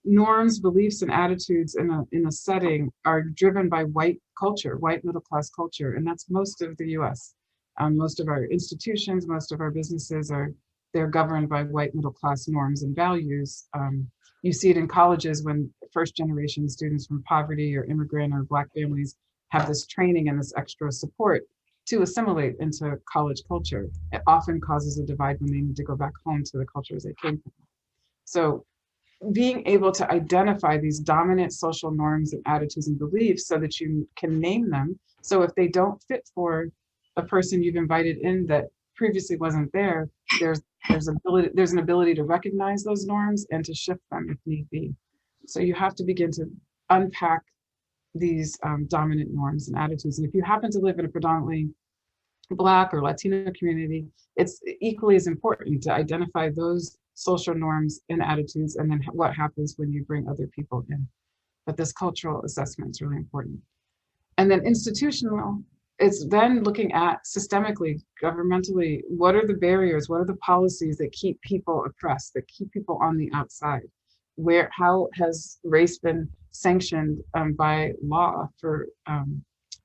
S2: norms, beliefs, and attitudes in a setting are driven by white culture, white middle-class culture, and that's most of the US. Most of our institutions, most of our businesses they're governed by white middle-class norms and values. You see it in colleges when first-generation students from poverty or immigrant or Black families have this training and this extra support to assimilate into college culture. It often causes a divide when they need to go back home to the cultures they came from. So being able to identify these dominant social norms and attitudes and beliefs so that you can name them. So if they don't fit for a person you've invited in that previously wasn't there, there's an ability to recognize those norms and to shift them if need be. So you have to begin to unpack these dominant norms and attitudes. And if you happen to live in a predominantly Black or Latino community, it's equally as important to identify those social norms and attitudes, and then what happens when you bring other people in. But this cultural assessment is really important. And then institutional, it's then looking at systemically, governmentally, what are the barriers, what are the policies that keep people oppressed, that keep people on the outside? How has race been sanctioned by law for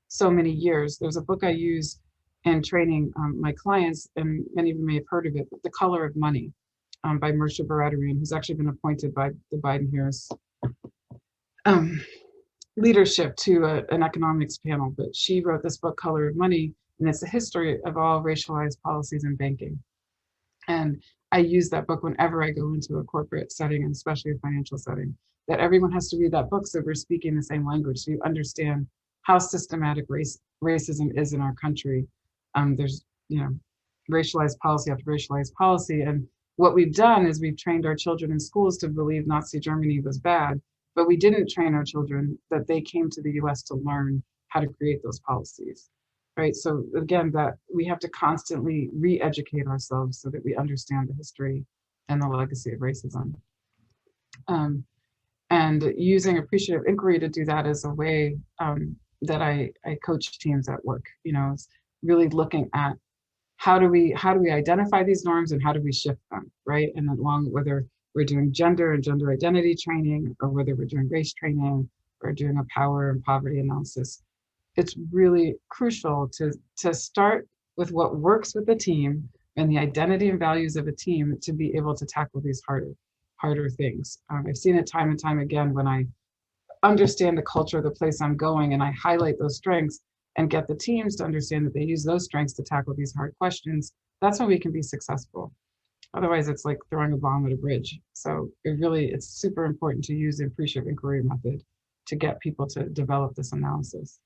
S2: so many years? There's a book I use in training my clients, and many of you may have heard of it, The Color of Money, by Mersha Baradaran, who's actually been appointed by the Biden-Harris leadership to an economics panel. But she wrote this book, Color of Money, and it's a history of all racialized policies in banking. And I use that book whenever I go into a corporate setting, and especially a financial setting, that everyone has to read that book so we're speaking the same language, so you understand how systematic racism is in our country. There's, racialized policy after racialized policy. And what we've done is we've trained our children in schools to believe Nazi Germany was bad, but we didn't train our children that they came to the US to learn how to create those policies, right? So again, that we have to constantly re-educate ourselves so that we understand the history and the legacy of racism. And using appreciative inquiry to do that is a way that I coach teams at work. It's really looking at how do we identify these norms and how do we shift them, right? And along, whether we're doing gender and gender identity training, or whether we're doing race training, or doing a power and poverty analysis, it's really crucial to start with what works with the team and the identity and values of a team to be able to tackle these harder things. I've seen it time and time again when I understand the culture of the place I'm going and I highlight those strengths and get the teams to understand that they use those strengths to tackle these hard questions. That's when we can be successful. Otherwise, it's like throwing a bomb at a bridge. So it's super important to use the appreciative inquiry method to get people to develop this analysis.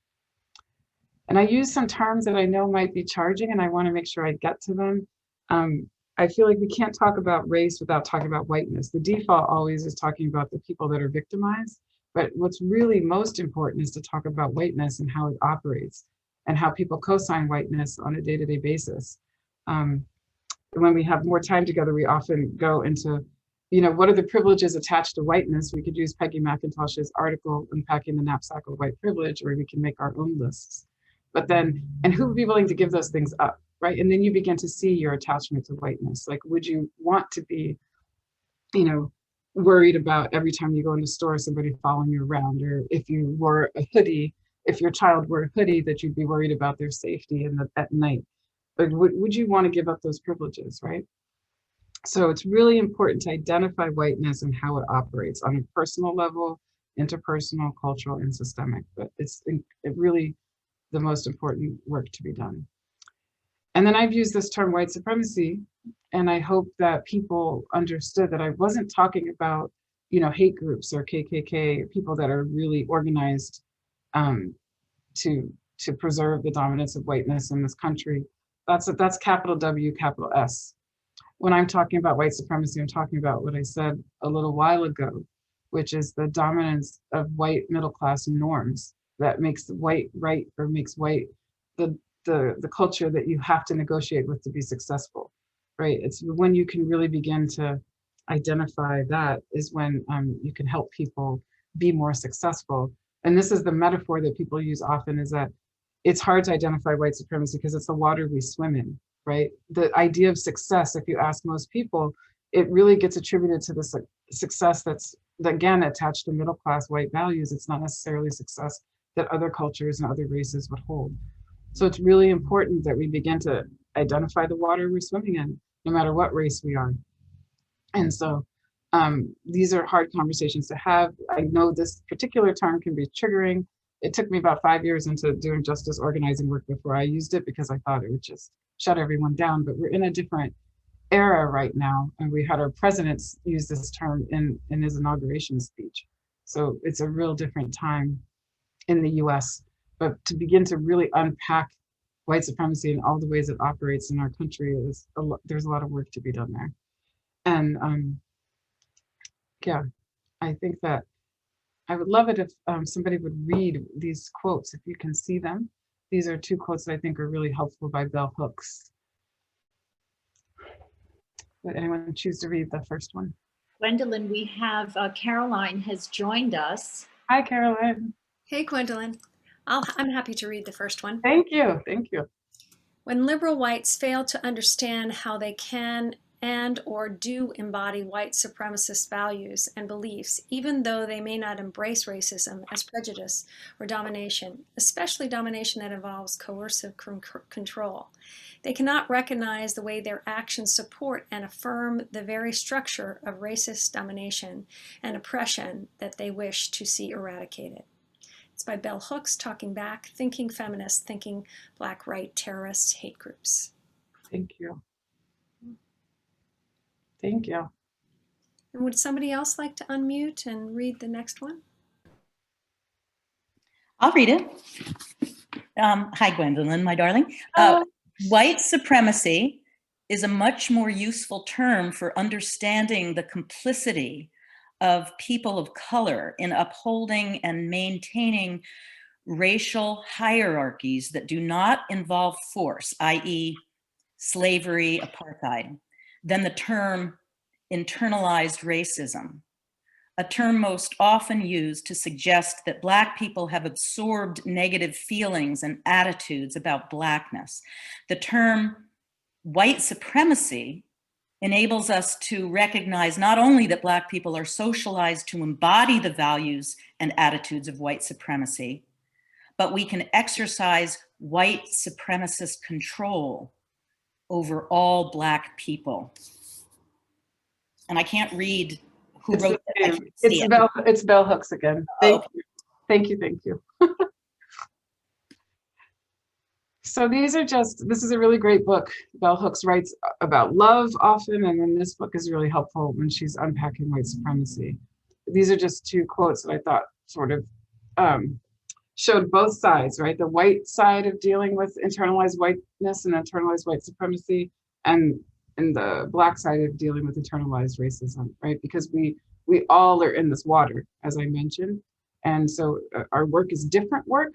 S2: And I use some terms that I know might be charging, and I want to make sure I get to them. I feel like we can't talk about race without talking about whiteness. The default always is talking about the people that are victimized, but what's really most important is to talk about whiteness and how it operates and how people co-sign whiteness on a day-to-day basis. When we have more time together, we often go into what are the privileges attached to whiteness? We could use Peggy McIntosh's article, Unpacking the Knapsack of White Privilege, or we can make our own lists. But then, and who would be willing to give those things up, right? And then you begin to see your attachment to whiteness. Like, would you want to be, worried about every time you go in the store, somebody following you around, or if you wore a hoodie, if your child wore a hoodie, that you'd be worried about their safety at night. But would you want to give up those privileges, right? So it's really important to identify whiteness and how it operates on a personal level, interpersonal, cultural, and systemic. But it's really the most important work to be done. And then I've used this term white supremacy, and I hope that people understood that I wasn't talking about, hate groups or KKK, people that are really organized to preserve the dominance of whiteness in this country. That's capital W, capital S. When I'm talking about white supremacy, I'm talking about what I said a little while ago, which is the dominance of white middle class norms that makes white right, or makes white the culture that you have to negotiate with to be successful, right? It's when you can really begin to identify that is when you can help people be more successful. And this is the metaphor that people use often, is that it's hard to identify white supremacy because it's the water we swim in, right? The idea of success, if you ask most people, it really gets attributed to the success that's, again, attached to middle class white values. It's not necessarily success that other cultures and other races would hold. So it's really important that we begin to identify the water we're swimming in, no matter what race we are. And so these are hard conversations to have. I know this particular term can be triggering. It took me about 5 years into doing justice organizing work before I used it, because I thought it would just shut everyone down. But we're in a different era right now, and we had our president use this term in his inauguration speech. So it's a real different time in the US. But to begin to really unpack white supremacy and all the ways it operates in our country, there's a lot of work to be done there. And yeah, I think that I would love it if somebody would read these quotes, if you can see them. These are 2 quotes that I think are really helpful by bell hooks. Would anyone choose to read the first one?
S1: Gwendolyn, we have Caroline has joined us.
S2: Hi, Caroline.
S4: Hey, Gwendolyn. I'm happy to read the first one.
S2: Thank you. Thank you.
S4: When liberal whites fail to understand how they can and or do embody white supremacist values and beliefs, even though they may not embrace racism as prejudice or domination, especially domination that involves coercive control, they cannot recognize the way their actions support and affirm the very structure of racist domination and oppression that they wish to see eradicated. It's by bell hooks, Talking Back, Thinking Feminist, Thinking Black Right Terrorist Hate Groups.
S2: Thank you. Thank you.
S4: And would somebody else like to unmute and read the next one?
S5: I'll read it. Hi, Gwendolyn, my darling. White supremacy is a much more useful term for understanding the complicity of people of color in upholding and maintaining racial hierarchies that do not involve force, i.e. slavery, apartheid, than the term internalized racism, a term most often used to suggest that Black people have absorbed negative feelings and attitudes about Blackness. The term white supremacy enables us to recognize not only that Black people are socialized to embody the values and attitudes of white supremacy, but we can exercise white supremacist control over all Black people. And I can't read who wrote that.
S2: It's bell hooks again. Thank you. Thank you. Thank you. So this is a really great book. Bell Hooks writes about love often, and then this book is really helpful when she's unpacking white supremacy. These are just 2 quotes that I thought sort of showed both sides, right? The white side of dealing with internalized whiteness and internalized white supremacy, and the Black side of dealing with internalized racism, right? Because we all are in this water, as I mentioned. And so our work is different work,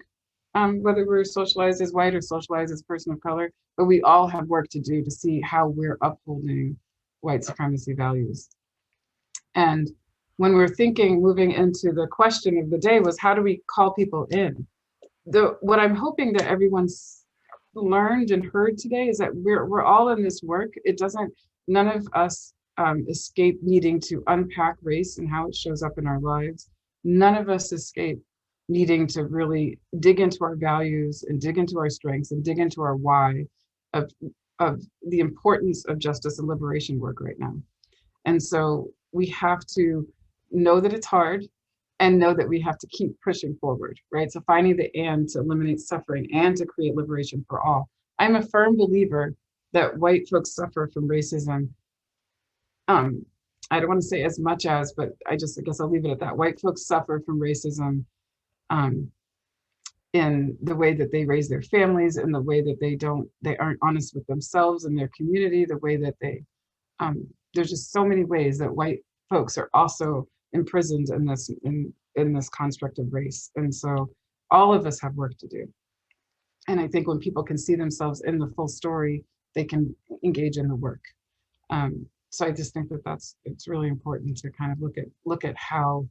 S2: whether we're socialized as white or socialized as person of color, but we all have work to do to see how we're upholding white supremacy values. And when we're thinking, moving into the question of the day was, how do we call people in? What I'm hoping that everyone's learned and heard today is that we're all in this work. None of us escape needing to unpack race and how it shows up in our lives. None of us escape needing to really dig into our values and dig into our strengths and dig into our why of the importance of justice and liberation work right now. And so we have to know that it's hard and know that we have to keep pushing forward, right? So finding the and to eliminate suffering and to create liberation for all. I'm a firm believer that white folks suffer from racism. I don't want to say as much as, but I guess I'll leave it at that. White folks suffer from racism in the way that they raise their families, in the way that they aren't honest with themselves and their community, the way that there's just so many ways that white folks are also imprisoned in this construct of race. And so all of us have work to do. And I think when people can see themselves in the full story, they can engage in the work. So I just think that it's really important to kind of look at how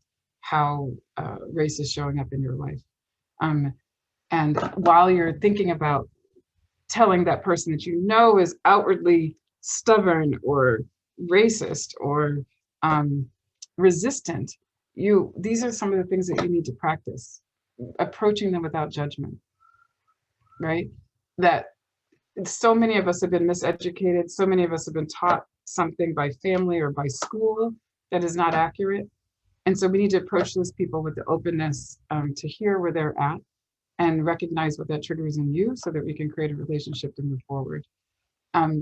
S2: race is showing up in your life. And while you're thinking about telling that person that you know is outwardly stubborn or racist or resistant, these are some of the things that you need to practice. Approaching them without judgment, right? That so many of us have been miseducated, so many of us have been taught something by family or by school that is not accurate. And so we need to approach those people with the openness to hear where they're at and recognize what that triggers in you so that we can create a relationship to move forward.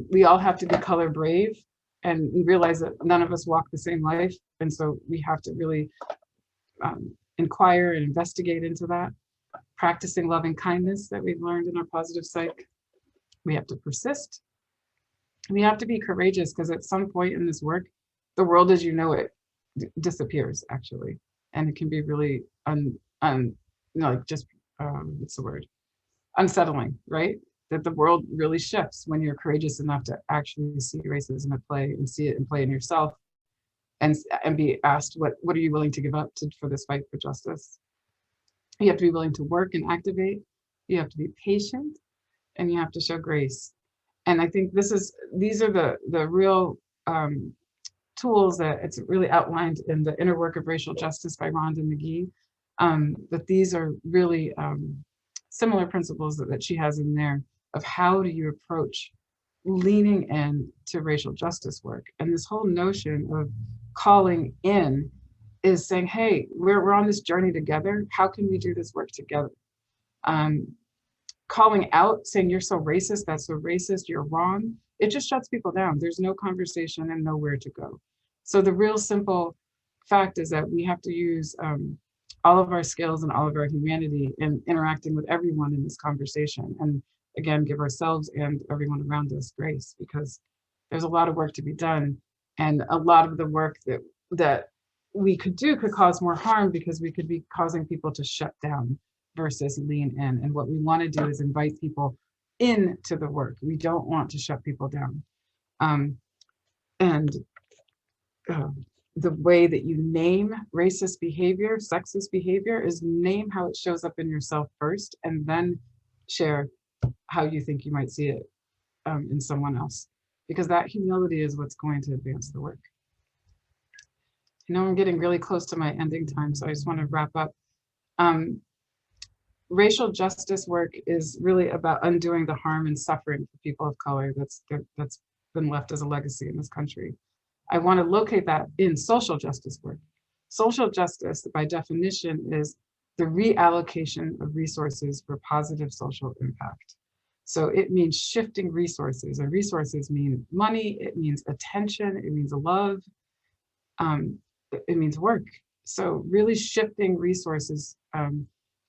S2: We all have to be color brave, and we realize that none of us walk the same life. And so we have to really inquire and investigate into that. Practicing loving kindness that we've learned in our positive psych. We have to persist. We have to be courageous, because at some point in this work, the world as you know it disappears, actually. And it can be really what's the word? Unsettling, right? That the world really shifts when you're courageous enough to actually see racism at play and see it in play in yourself, and be asked, what are you willing to give up for this fight for justice? You have to be willing to work and activate. You have to be patient, and you have to show grace. And I think these are the real tools that it's really outlined in the Inner Work of Racial Justice by Rhonda McGee. That these are really similar principles that she has in there of how do you approach leaning in to racial justice work. And this whole notion of calling in is saying, hey, we're on this journey together. How can we do this work together? Calling out, saying you're so racist, that's so racist, you're wrong, it just shuts people down. There's no conversation and nowhere to go. So the real simple fact is that we have to use all of our skills and all of our humanity in interacting with everyone in this conversation. And again, give ourselves and everyone around us grace, because there's a lot of work to be done. And a lot of the work that we could do could cause more harm, because we could be causing people to shut down versus lean in. And what we want to do is invite people into the work. We don't want to shut people down. The way that you name racist behavior, sexist behavior, is name how it shows up in yourself first, and then share how you think you might see it in someone else. Because that humility is what's going to advance the work. I know I'm getting really close to my ending time, so I just want to wrap up. Racial justice work is really about undoing the harm and suffering for people of color that's been left as a legacy in this country. I want to locate that in social justice work. Social justice, by definition, is the reallocation of resources for positive social impact. So it means shifting resources, and resources mean money, it means attention, it means love, it means work. So really shifting resources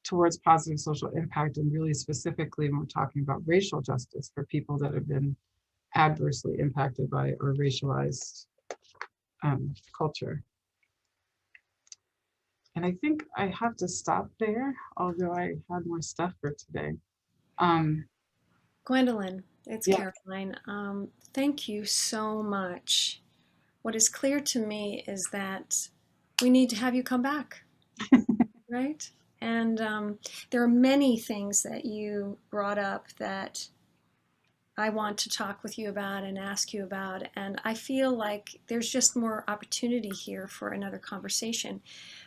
S2: towards positive social impact, and really specifically when we're talking about racial justice for people that have been adversely impacted by our racialized culture. And I think I have to stop there, although I had more stuff for today.
S4: Gwendolyn, it's
S2: yeah.
S4: Caroline. Thank you so much what is clear to me is that we need to have you come back, right? And there are many things that you brought up that I want to talk with you about and ask you about. And I feel like there's just more opportunity here for another conversation.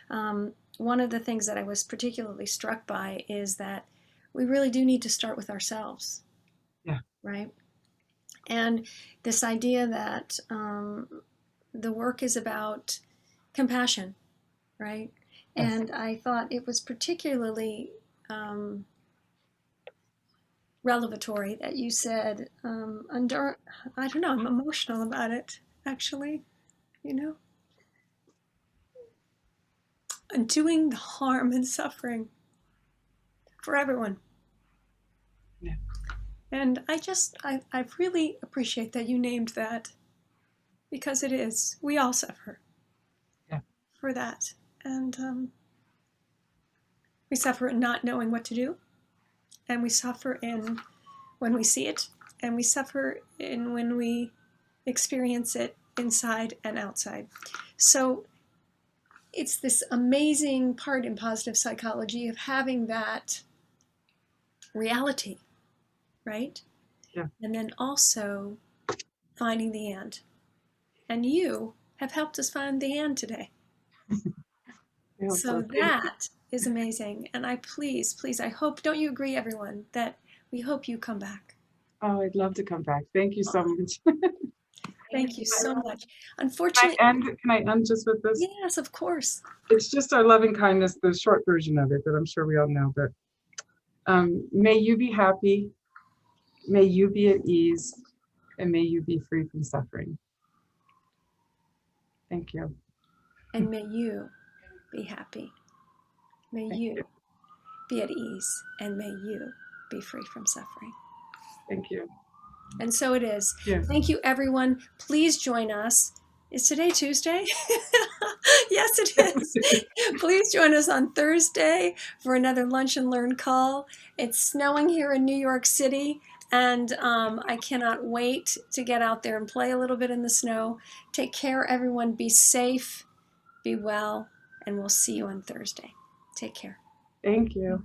S4: One of the things that I was particularly struck by is that we really do need to start with ourselves.
S2: Yeah.
S4: Right? And this idea that the work is about compassion, right?
S2: Yes.
S4: And I thought it was particularly revelatory that you said, I don't know, I'm emotional about it, actually, you know? Undoing the harm and suffering for everyone.
S2: Yeah.
S4: And I really appreciate that you named that, because it is. We all suffer for that. And we suffer in not knowing what to do. And we suffer in when we see it. And we suffer in when we experience it inside and outside. So it's this amazing part in positive psychology of having that reality, right?
S2: Yeah.
S4: And then also finding the and. And you have helped us find the and today. So that is amazing. And please, I hope, don't you agree, everyone, that we hope you come back?
S2: Oh, I'd love to come back. Thank you so much.
S4: Thank you so much. Unfortunately,
S2: can I end just with this?
S4: yes, of course.
S2: It's just our loving kindness, the short version of it that I'm sure we all know. But may you be happy, may you be at ease, and may you be free from suffering. Thank you.
S4: And may you be happy. May you be at ease, and may you be free from suffering.
S2: Thank you.
S4: And so it is.
S2: Yeah.
S4: Thank you, everyone. Please join us. Is today Tuesday? Yes, it is. Please join us on Thursday for another Lunch and Learn call. It's snowing here in New York City, and I cannot wait to get out there and play a little bit in the snow. Take care, everyone. Be safe, be well, and we'll see you on Thursday. Take care.
S2: Thank you.